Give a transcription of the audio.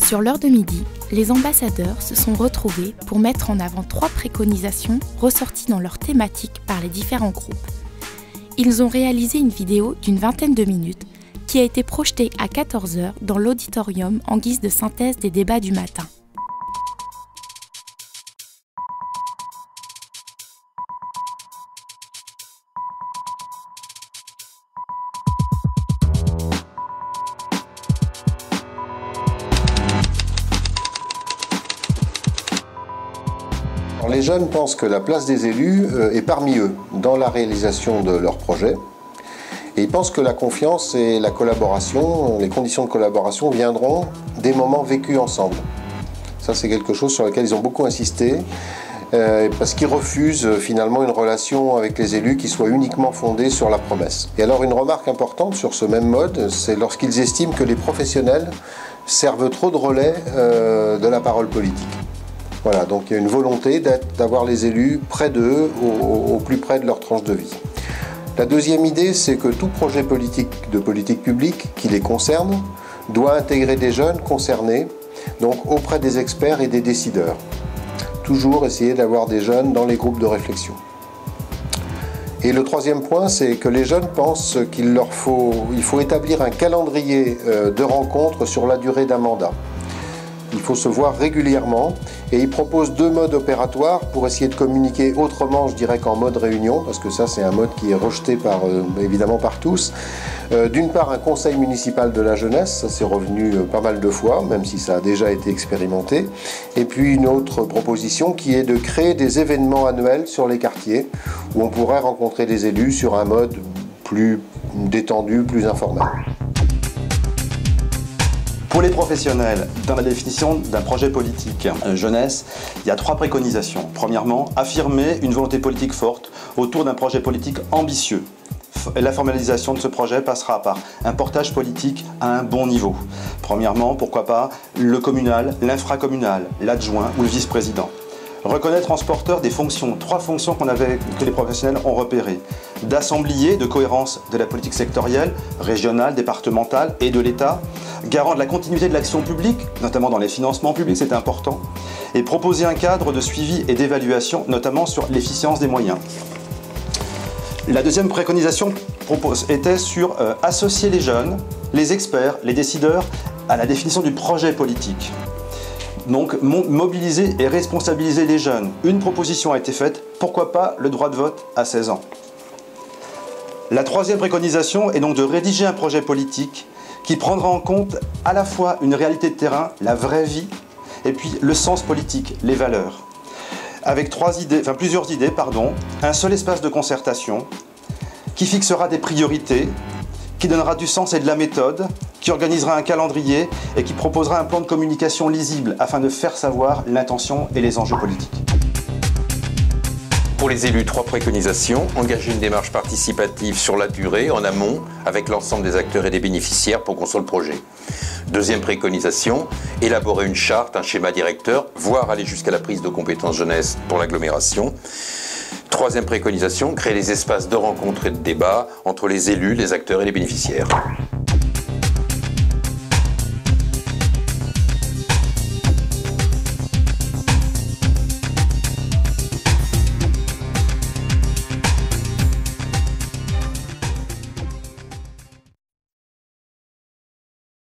Sur l'heure de midi, les ambassadeurs se sont retrouvés pour mettre en avant 3 préconisations ressorties dans leur thématique par les différents groupes. Ils ont réalisé une vidéo d'une vingtaine de minutes qui a été projetée à 14 h dans l'auditorium en guise de synthèse des débats du matin. Les jeunes pensent que la place des élus est parmi eux dans la réalisation de leurs projets. Et ils pensent que la confiance et la collaboration, les conditions de collaboration viendront des moments vécus ensemble. Ça, c'est quelque chose sur lequel ils ont beaucoup insisté, parce qu'ils refusent finalement une relation avec les élus qui soit uniquement fondée sur la promesse. Et alors une remarque importante sur ce même mode, c'est lorsqu'ils estiment que les professionnels servent trop de relais de la parole politique. Voilà, donc il y a une volonté d'avoir les élus près d'eux, au plus près de leur tranche de vie. La deuxième idée, c'est que tout projet de politique publique qui les concerne doit intégrer des jeunes concernés, donc auprès des experts et des décideurs. Toujours essayer d'avoir des jeunes dans les groupes de réflexion. Et le troisième point, c'est que les jeunes pensent qu'il faut établir un calendrier de rencontres sur la durée d'un mandat. Il faut se voir régulièrement et ils proposent 2 modes opératoires pour essayer de communiquer autrement, je dirais qu'en mode réunion, parce que ça c'est un mode qui est rejeté évidemment par tous. D'une part un conseil municipal de la jeunesse, ça c'est revenu pas mal de fois, même si ça a déjà été expérimenté. Et puis une autre proposition qui est de créer des événements annuels sur les quartiers où on pourrait rencontrer des élus sur un mode plus détendu, plus informel. Pour les professionnels, dans la définition d'un projet politique jeunesse, il y a 3 préconisations. Premièrement, affirmer une volonté politique forte autour d'un projet politique ambitieux. La formalisation de ce projet passera par un portage politique à un bon niveau. Premièrement, pourquoi pas le communal, l'infracommunal, l'adjoint ou le vice-président. Reconnaître transporteur des fonctions, 3 fonctions que les professionnels ont repérées. D'assemblier de cohérence de la politique sectorielle, régionale, départementale et de l'État. Garant de la continuité de l'action publique, notamment dans les financements publics, c'est important. Et proposer un cadre de suivi et d'évaluation, notamment sur l'efficience des moyens. La deuxième préconisation était sur associer les jeunes, les experts, les décideurs à la définition du projet politique. Donc mobiliser et responsabiliser les jeunes. Une proposition a été faite, pourquoi pas le droit de vote à 16 ans. La troisième préconisation est donc de rédiger un projet politique qui prendra en compte à la fois une réalité de terrain, la vraie vie, et puis le sens politique, les valeurs. Avec plusieurs idées, un seul espace de concertation qui fixera des priorités, qui donnera du sens et de la méthode, qui organisera un calendrier et qui proposera un plan de communication lisible afin de faire savoir l'intention et les enjeux politiques. Pour les élus, 3 préconisations. Engager une démarche participative sur la durée, en amont, avec l'ensemble des acteurs et des bénéficiaires pour construire le projet. Deuxième préconisation, élaborer une charte, un schéma directeur, voire aller jusqu'à la prise de compétences jeunesse pour l'agglomération. Troisième préconisation, créer des espaces de rencontre et de débat entre les élus, les acteurs et les bénéficiaires.